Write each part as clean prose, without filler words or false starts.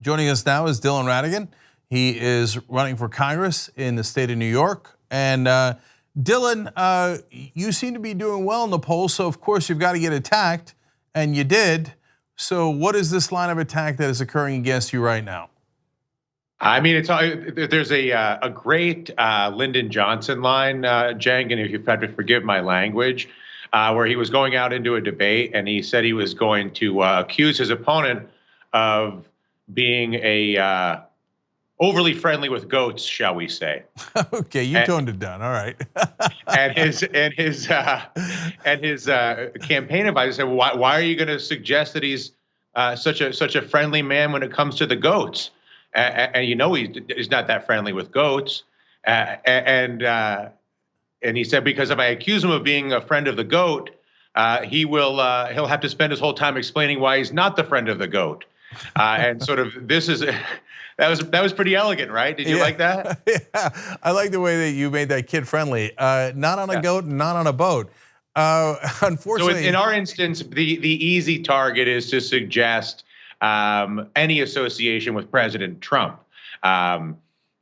Joining us now is Dylan Ratigan. He is running for Congress in the state of New York. And Dylan, you seem to be doing well in the polls, so of course you've got to get attacked, and you did. So what is this line of attack that is occurring against you right now? I mean, there's a great Lyndon Johnson line, Cenk, and if you've had to forgive my language, where he was going out into a debate and he said he was going to accuse his opponent of being a overly friendly with goats, shall we say? Okay, you toned it down. All right. and his campaign advisor said, well, "Why are you going to suggest that he's such a friendly man when it comes to the goats?" And you know he's not that friendly with goats. And he said, because if I accuse him of being a friend of the goat, he'll have to spend his whole time explaining why he's not the friend of the goat. And sort of that was pretty elegant, right? Did you like that? Yeah, I like the way that you made that kid friendly. Not on a goat, not on a boat. Unfortunately, so in our instance, the easy target is to suggest any association with President Trump. And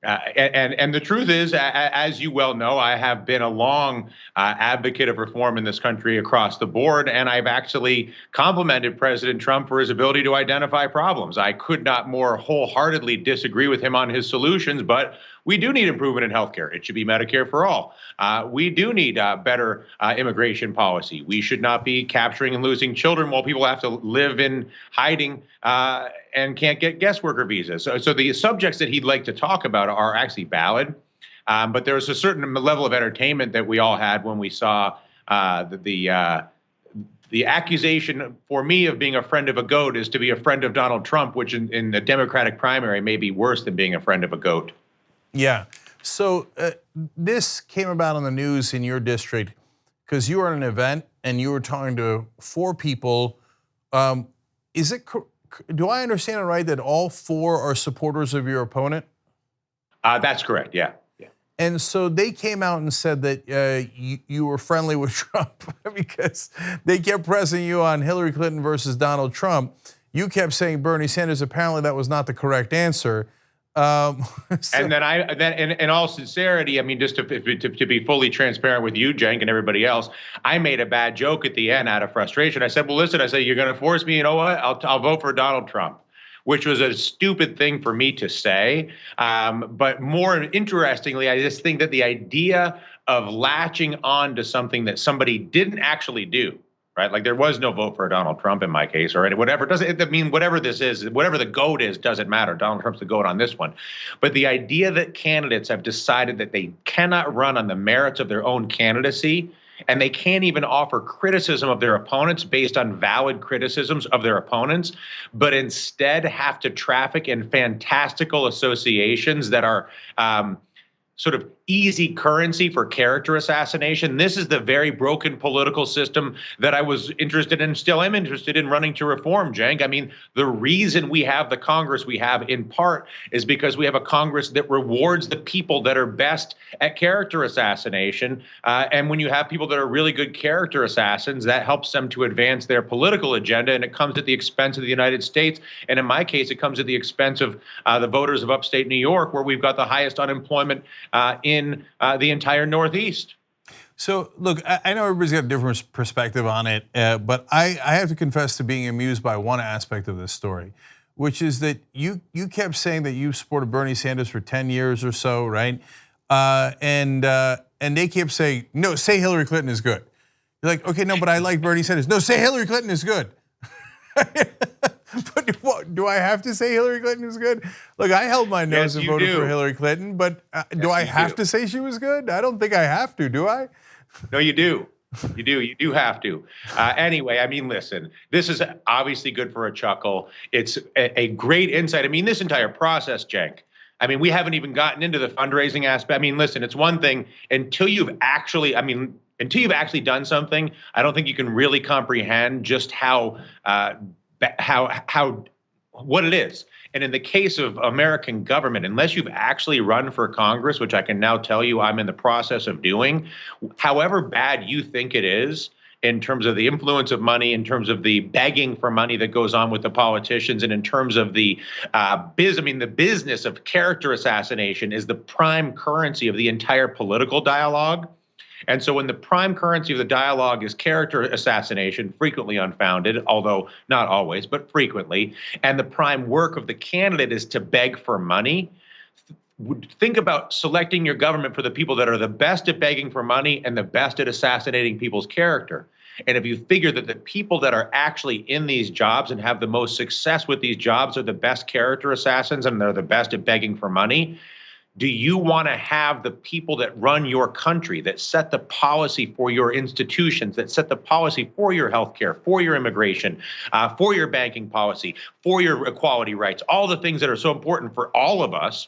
the truth is, as you well know, I have been a long advocate of reform in this country across the board, and I've actually complimented President Trump for his ability to identify problems. I could not more wholeheartedly disagree with him on his solutions, but we do need improvement in healthcare. It should be Medicare for all. We do need better immigration policy. We should not be capturing and losing children while people have to live in hiding and can't get guest worker visas. So the subjects that he'd like to talk about are actually valid. But there's a certain level of entertainment that we all had when we saw the accusation for me of being a friend of a goat is to be a friend of Donald Trump, which in the Democratic primary may be worse than being a friend of a goat. Yeah. So this came about on the news in your district because you were at an event and you were talking to 4 people. Do I understand it right that all 4 are supporters of your opponent? That's correct. Yeah. And so they came out and said that you were friendly with Trump because they kept pressing you on Hillary Clinton versus Donald Trump. You kept saying Bernie Sanders. Apparently, that was not the correct answer. And then in all sincerity, I mean, just to be fully transparent with you, Cenk, and everybody else, I made a bad joke at the end out of frustration. I said, well, listen, you're going to force me, you know what? I'll vote for Donald Trump, which was a stupid thing for me to say. But more interestingly, I just think that the idea of latching on to something that somebody didn't actually do, right? Like there was no vote for Donald Trump in my case, or whatever. Whatever this is, whatever the goat is, doesn't matter. Donald Trump's the goat on this one. But the idea that candidates have decided that they cannot run on the merits of their own candidacy, and they can't even offer criticism of their opponents based on valid criticisms of their opponents, but instead have to traffic in fantastical associations that are sort of easy currency for character assassination. This is the very broken political system that I was interested in, still am interested in running to reform, Cenk. I mean, the reason we have the Congress we have in part is because we have a Congress that rewards the people that are best at character assassination. And when you have people that are really good character assassins, that helps them to advance their political agenda, and it comes at the expense of the United States. And in my case, it comes at the expense of the voters of upstate New York, where we've got the highest unemployment in the entire Northeast. So look, I know everybody's got a different perspective on it, but I have to confess to being amused by one aspect of this story, which is that you kept saying that you supported Bernie Sanders for 10 years or so, right? And they kept saying, no, say Hillary Clinton is good. You're like, okay, no, but I like Bernie Sanders. No, say Hillary Clinton is good. But do I have to say Hillary Clinton is good? Look, I held my nose and voted for Hillary Clinton, but do I have to say she was good? I don't think I have to, do I? No, you do. You do have to. Anyway, I mean, listen, this is obviously good for a chuckle. It's a great insight. I mean, this entire process, Cenk, I mean, we haven't even gotten into the fundraising aspect. I mean, listen, it's one thing until you've actually done something, I don't think you can really comprehend just how what it is. And in the case of American government, unless you've actually run for Congress, which I can now tell you I'm in the process of doing, however bad you think it is, in terms of the influence of money, in terms of the begging for money that goes on with the politicians, and in terms of the the business of character assassination is the prime currency of the entire political dialogue. And so when the prime currency of the dialogue is character assassination, frequently unfounded, although not always, but frequently, and the prime work of the candidate is to beg for money, think about selecting your government for the people that are the best at begging for money and the best at assassinating people's character. And if you figure that the people that are actually in these jobs and have the most success with these jobs are the best character assassins and they're the best at begging for money, do you want to have the people that run your country, that set the policy for your institutions, that set the policy for your healthcare, for your immigration, for your banking policy, for your equality rights, all the things that are so important for all of us?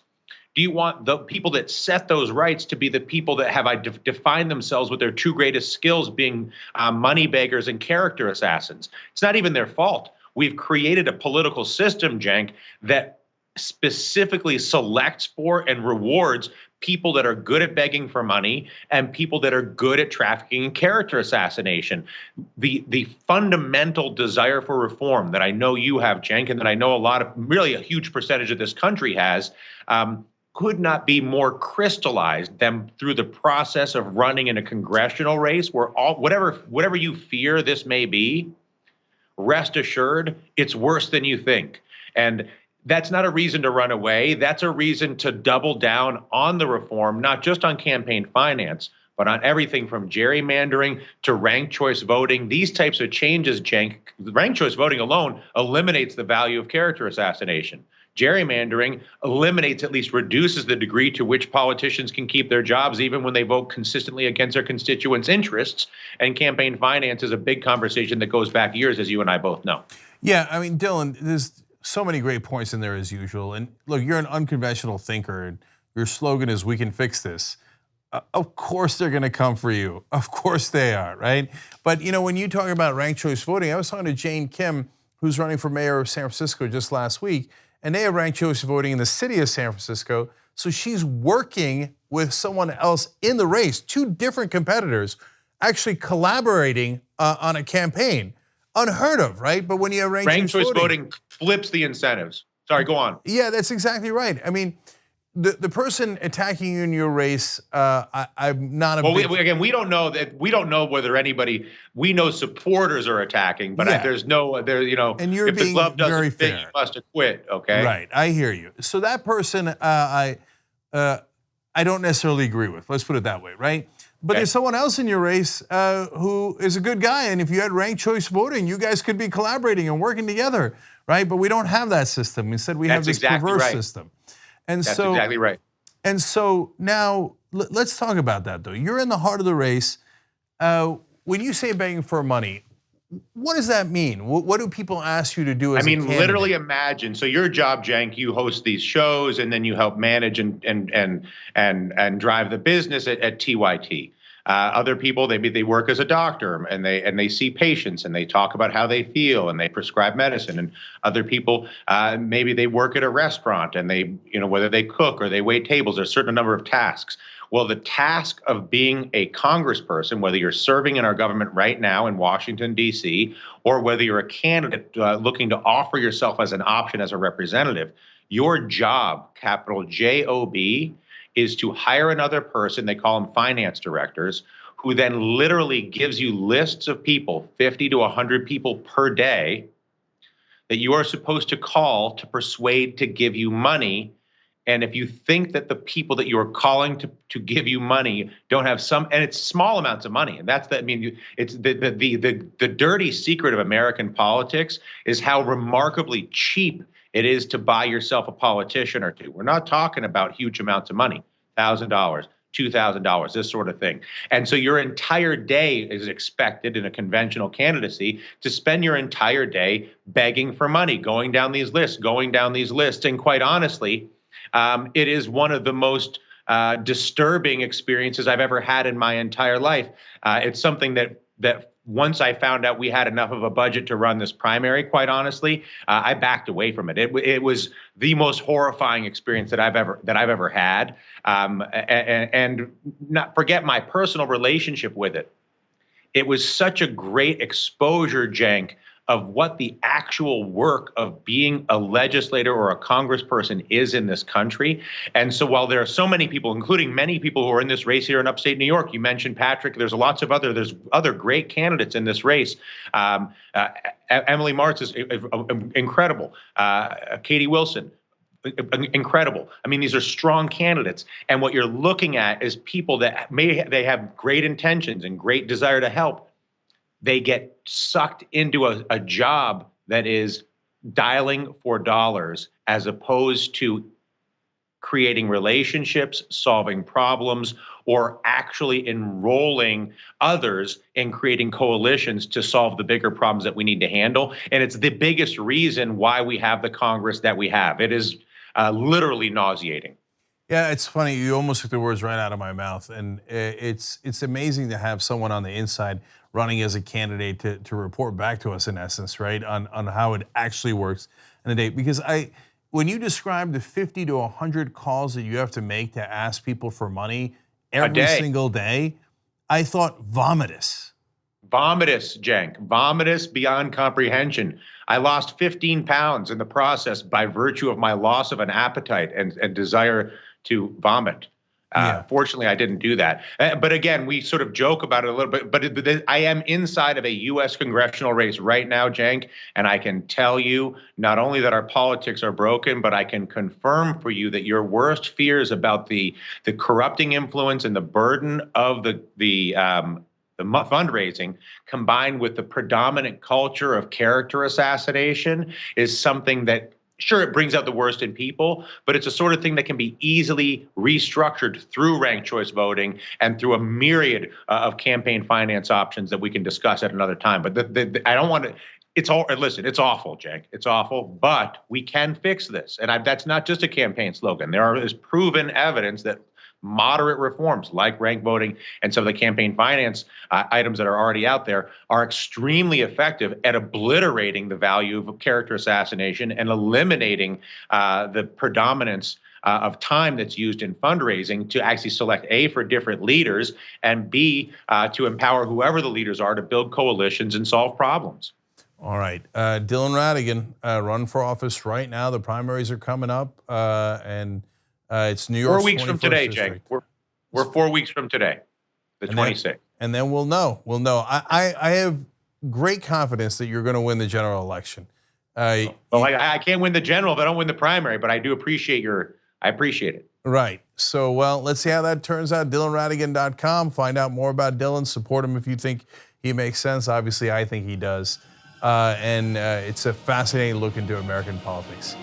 Do you want the people that set those rights to be the people that have defined themselves with their two greatest skills being money beggars and character assassins? It's not even their fault. We've created a political system, Cenk, that specifically selects for and rewards people that are good at begging for money and people that are good at trafficking and character assassination. The fundamental desire for reform that I know you have, Cenk, and that I know really a huge percentage of this country has, could not be more crystallized than through the process of running in a congressional race where whatever you fear this may be, rest assured, it's worse than you think. And that's not a reason to run away. That's a reason to double down on the reform, not just on campaign finance, but on everything from gerrymandering to ranked choice voting. These types of changes, Cenk, ranked choice voting alone eliminates the value of character assassination. Gerrymandering eliminates, at least reduces the degree to which politicians can keep their jobs even when they vote consistently against their constituents' interests. And campaign finance is a big conversation that goes back years, as you and I both know. Yeah, I mean, Dylan, there's so many great points in there as usual. And look, you're an unconventional thinker, and your slogan is "We can fix this." Of course they're going to come for you. Of course they are, right? But when you talk about ranked choice voting, I was talking to Jane Kim, who's running for mayor of San Francisco just last week, and they have ranked choice voting in the city of San Francisco. So she's working with someone else in the race, two different competitors, actually collaborating on a campaign. Unheard of, right? But when you have ranked choice voting flips the incentives. Sorry, go on. Yeah, that's exactly right. I mean, the person attacking you in your race, I'm not a. Well, we don't know that. We don't know whether anybody. We know supporters are attacking, but there's no. And you're if being the glove doesn't very fit, fair. you must acquit. Okay. Right. I hear you. So that person, I don't necessarily agree with. Let's put it that way, right? But there's someone else in your race who is a good guy, and if you had ranked choice voting, you guys could be collaborating and working together, right? But we don't have that system. Instead, we have this perverse system. And that's exactly right. And so now let's talk about that, though. You're in the heart of the race. When you say begging for money, what does that mean? What do people ask you to do as a candidate? Literally imagine. So your job, Cenk, you host these shows and then you help manage and drive the business at TYT. Other people, they work as a doctor and they see patients and they talk about how they feel and they prescribe medicine. And other people, maybe they work at a restaurant and they, whether they cook or they wait tables, there's a certain number of tasks. Well, the task of being a congressperson, whether you're serving in our government right now in Washington, D.C., or whether you're a candidate looking to offer yourself as an option as a representative, your job, capital J-O-B, is to hire another person, they call them finance directors, who then literally gives you lists of people, 50 to 100 people per day, that you are supposed to call to persuade to give you money. And if you think that the people that you are calling to give you money don't have and it's small amounts of money, and it's the dirty secret of American politics is how remarkably cheap it is to buy yourself a politician or two. We're not talking about huge amounts of money, $1,000, $2,000, this sort of thing. And so your entire day is expected in a conventional candidacy to spend your entire day begging for money, going down these lists. And quite honestly, it is one of the most disturbing experiences I've ever had in my entire life. It's something that once I found out we had enough of a budget to run this primary, quite honestly, I backed away from it. It was the most horrifying experience that I've ever had, and not forget my personal relationship with it. it was such a great exposure, Cenk, of what the actual work of being a legislator or a congressperson is in this country. And so while there are so many people, including many people who are in this race here in upstate New York, you mentioned Patrick, there's other great candidates in this race. Emily Martz is incredible. Katie Wilson, incredible. I mean, these are strong candidates. And what you're looking at is people that they have great intentions and great desire to help. They get sucked into a job that is dialing for dollars as opposed to creating relationships, solving problems, or actually enrolling others in creating coalitions to solve the bigger problems that we need to handle. And it's the biggest reason why we have the Congress that we have. It is literally nauseating. Yeah, it's funny. You almost took the words right out of my mouth. And it's amazing to have someone on the inside running as a candidate to report back to us, in essence, right, on how it actually works in a day. Because when you describe the 50 to 100 calls that you have to make to ask people for money every single day, I thought vomitous. Vomitous, Cenk. Vomitous beyond comprehension. I lost 15 pounds in the process by virtue of my loss of an appetite and desire to vomit. Fortunately, I didn't do that. But again, we sort of joke about it a little bit, but I am inside of a U.S. congressional race right now, Cenk, and I can tell you not only that our politics are broken, but I can confirm for you that your worst fears about the corrupting influence and the burden of the fundraising, combined with the predominant culture of character assassination, is something that, sure, it brings out the worst in people, but it's a sort of thing that can be easily restructured through ranked choice voting and through a myriad of campaign finance options that we can discuss at another time. But I don't want to. Listen, it's awful, Cenk. It's awful, but we can fix this. And that's not just a campaign slogan. There is proven evidence that moderate reforms like ranked voting and some of the campaign finance items that are already out there are extremely effective at obliterating the value of character assassination and eliminating the predominance of time that's used in fundraising to actually select A, for different leaders, and B, to empower whoever the leaders are to build coalitions and solve problems. All right. Dylan Ratigan, run for office right now. The primaries are coming up, and it's New York. 4 weeks from today, Cenk. We're 4 weeks from today, the 26th. And then we'll know. We'll know. I have great confidence that you're going to win the general election. I can't win the general if I don't win the primary, but I do appreciate I appreciate it. Right. So, well, let's see how that turns out. DylanRatigan.com. Find out more about Dylan. Support him if you think he makes sense. Obviously, I think he does. And it's a fascinating look into American politics.